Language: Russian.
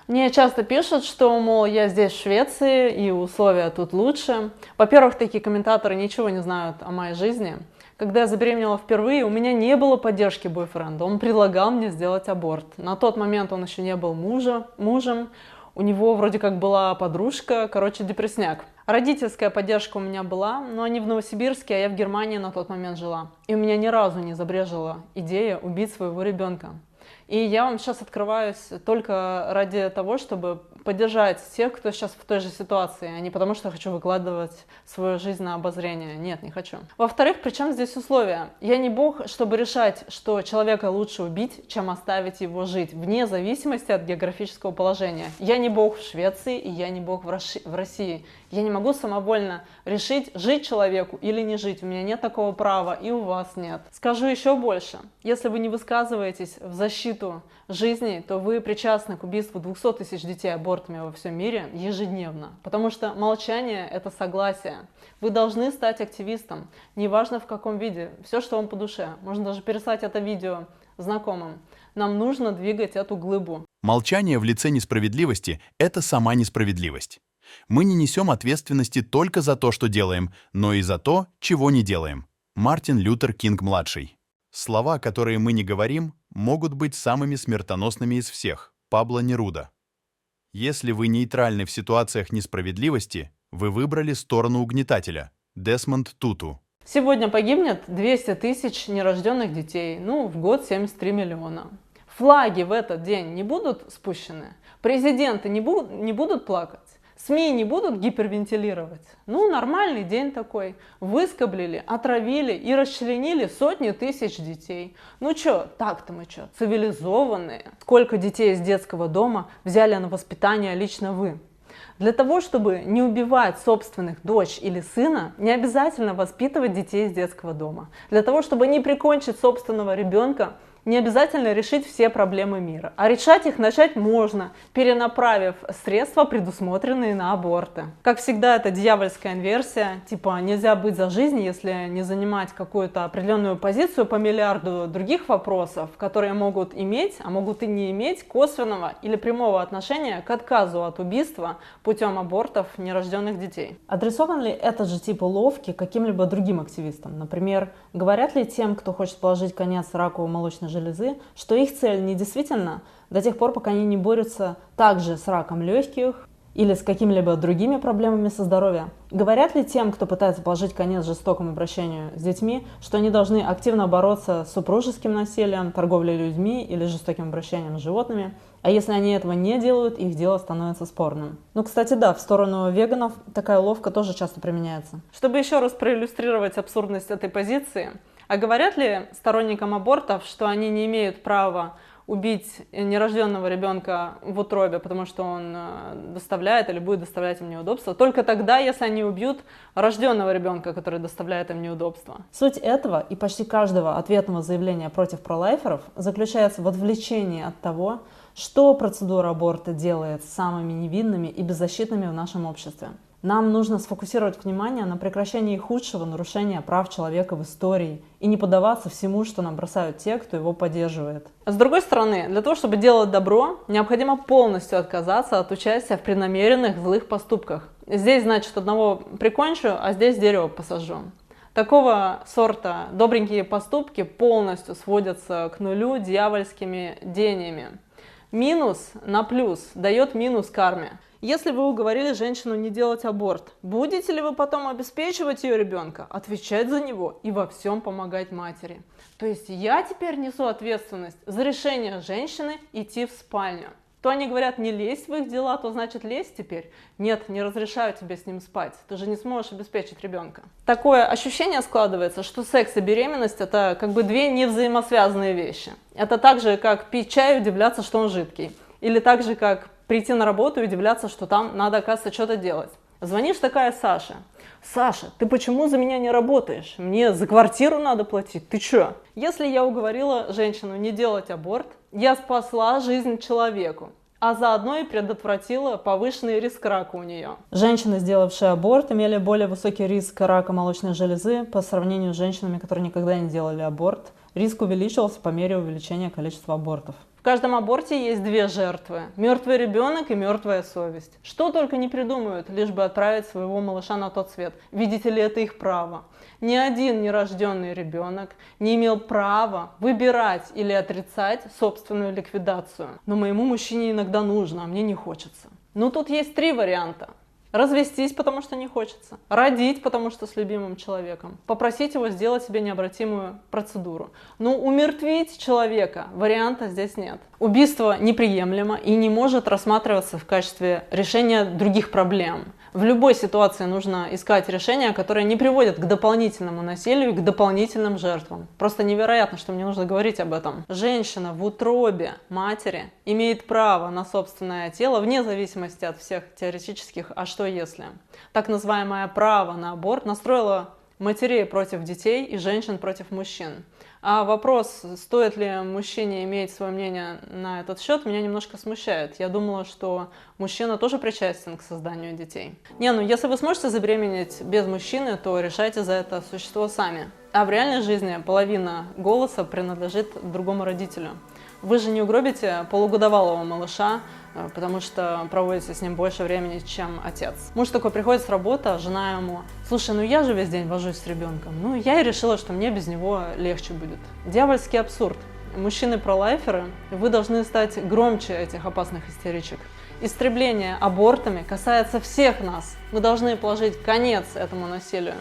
Мне часто пишут, что, мол, я здесь в Швеции и условия тут лучше. Во-первых, такие комментаторы ничего не знают о моей жизни. Когда я забеременела впервые, у меня не было поддержки бойфренда. Он предлагал мне сделать аборт. На тот момент он еще не был мужем. У него вроде как была подружка, короче, депрессняк. Родительская поддержка у меня была, но они в Новосибирске, а я в Германии на тот момент жила. И у меня ни разу не забрежила идея убить своего ребенка. И я вам сейчас открываюсь только ради того, чтобы поддержать тех, кто сейчас в той же ситуации, а не потому, что хочу выкладывать свою жизнь на обозрение. Нет, не хочу. Во-вторых, при чем здесь условия? Я не бог, чтобы решать, что человека лучше убить, чем оставить его жить, вне зависимости от географического положения. Я не бог в Швеции, и я не бог в России. Я не могу самовольно решить, жить человеку или не жить. У меня нет такого права, и у вас нет. Скажу еще больше. Если вы не высказываетесь в защиту жизни, то вы причастны к убийству 200 тысяч детей абортами во всем мире ежедневно. Потому что молчание – это согласие. Вы должны стать активистом, неважно в каком виде, все, что вам по душе. Можно даже переслать это видео знакомым. Нам нужно двигать эту глыбу. Молчание в лице несправедливости – это сама несправедливость. Мы не несем ответственности только за то, что делаем, но и за то, чего не делаем. Мартин Лютер Кинг-младший. Слова, которые мы не говорим, могут быть самыми смертоносными из всех. Пабло Неруда. Если вы нейтральны в ситуациях несправедливости, вы выбрали сторону угнетателя. Десмонд Туту. Сегодня погибнет 200 тысяч нерожденных детей, в год 73 миллиона. Флаги в этот день не будут спущены, президенты не будут плакать, СМИ не будут гипервентилировать. Нормальный день такой. Выскоблили, отравили и расчленили сотни тысяч детей. Так-то мы цивилизованные. Сколько детей из детского дома взяли на воспитание лично вы? Для того, чтобы не убивать собственных дочь или сына, не обязательно воспитывать детей из детского дома. Для того, чтобы не прикончить собственного ребенка, не обязательно решить все проблемы мира. А решать их начать можно, перенаправив средства, предусмотренные на аборты. Как всегда, это дьявольская инверсия. Нельзя быть за жизнь, если не занимать какую-то определенную позицию по миллиарду других вопросов, которые могут иметь, а могут и не иметь косвенного или прямого отношения к отказу от убийства путем абортов нерожденных детей. Адресован ли этот же тип уловки каким-либо другим активистам? Например, говорят ли тем, кто хочет положить конец раку молочной железы, что их цель не действительно до тех пор, пока они не борются также с раком легких или с какими-либо другими проблемами со здоровьем? Говорят ли тем, кто пытается положить конец жестокому обращению с детьми, что они должны активно бороться с супружеским насилием, торговлей людьми или жестоким обращением с животными? А если они этого не делают, их дело становится спорным. Кстати, да, в сторону веганов такая уловка тоже часто применяется. Чтобы еще раз проиллюстрировать абсурдность этой позиции, а говорят ли сторонникам абортов, что они не имеют права убить нерожденного ребенка в утробе, потому что он доставляет или будет доставлять им неудобства, только тогда, если они убьют рожденного ребенка, который доставляет им неудобства? Суть этого и почти каждого ответного заявления против пролайферов заключается в отвлечении от того, что процедура аборта делает самыми невинными и беззащитными в нашем обществе. Нам нужно сфокусировать внимание на прекращении худшего нарушения прав человека в истории и не поддаваться всему, что нам бросают те, кто его поддерживает. С другой стороны, для того, чтобы делать добро, необходимо полностью отказаться от участия в преднамеренных злых поступках. Здесь, значит, одного прикончу, а здесь дерево посажу. Такого сорта добренькие поступки полностью сводятся к нулю дьявольскими дениями. Минус на плюс дает минус карме. Если вы уговорили женщину не делать аборт, будете ли вы потом обеспечивать ее ребенка, отвечать за него и во всем помогать матери? То есть я теперь несу ответственность за решение женщины идти в спальню. То они говорят, не лезь в их дела, то значит лезь теперь. Нет, не разрешаю тебе с ним спать, ты же не сможешь обеспечить ребенка. Такое ощущение складывается, что секс и беременность это как бы две невзаимосвязанные вещи. Это так же, как пить чай и удивляться, что он жидкий. Или так же, как прийти на работу и удивляться, что там надо, оказывается, что-то делать. Звонишь такая Саша. Саша, ты почему за меня не работаешь? Мне за квартиру надо платить. Ты чё? Если я уговорила женщину не делать аборт, я спасла жизнь человеку, а заодно и предотвратила повышенный риск рака у нее. Женщины, сделавшие аборт, имели более высокий риск рака молочной железы по сравнению с женщинами, которые никогда не делали аборт. Риск увеличивался по мере увеличения количества абортов. каждом аборте есть две жертвы – мертвый ребенок и мертвая совесть. Что только не придумают, лишь бы отправить своего малыша на тот свет. Видите ли, это их право. Ни один нерожденный ребенок не имел права выбирать или отрицать собственную ликвидацию. Но моему мужчине иногда нужно, а мне не хочется. Ну, тут есть три варианта. Развестись, потому что не хочется. Родить, потому что с любимым человеком. Попросить его сделать себе необратимую процедуру. Но умертвить человека варианта здесь нет. Убийство неприемлемо и не может рассматриваться в качестве решения других проблем. В любой ситуации нужно искать решения, которые не приводят к дополнительному насилию и к дополнительным жертвам. Просто невероятно, что мне нужно говорить об этом. Женщина в утробе матери имеет право на собственное тело вне зависимости от всех теоретических «а что если?». Так называемое право на аборт настроило матерей против детей и женщин против мужчин. А вопрос, стоит ли мужчине иметь свое мнение на этот счет, меня немножко смущает. Я думала, что мужчина тоже причастен к созданию детей. Если вы сможете забеременеть без мужчины, то решайте за это существо сами. А в реальной жизни половина голоса принадлежит другому родителю. Вы же не угробите полугодовалого малыша, потому что проводите с ним больше времени, чем отец. Муж такой приходит с работы, а жена ему: слушай, я же весь день вожусь с ребенком. Я и решила, что мне без него легче будет. Дьявольский абсурд. Мужчины-пролайферы, вы должны стать громче этих опасных истеричек. Истребление абортами касается всех нас. Мы должны положить конец этому насилию.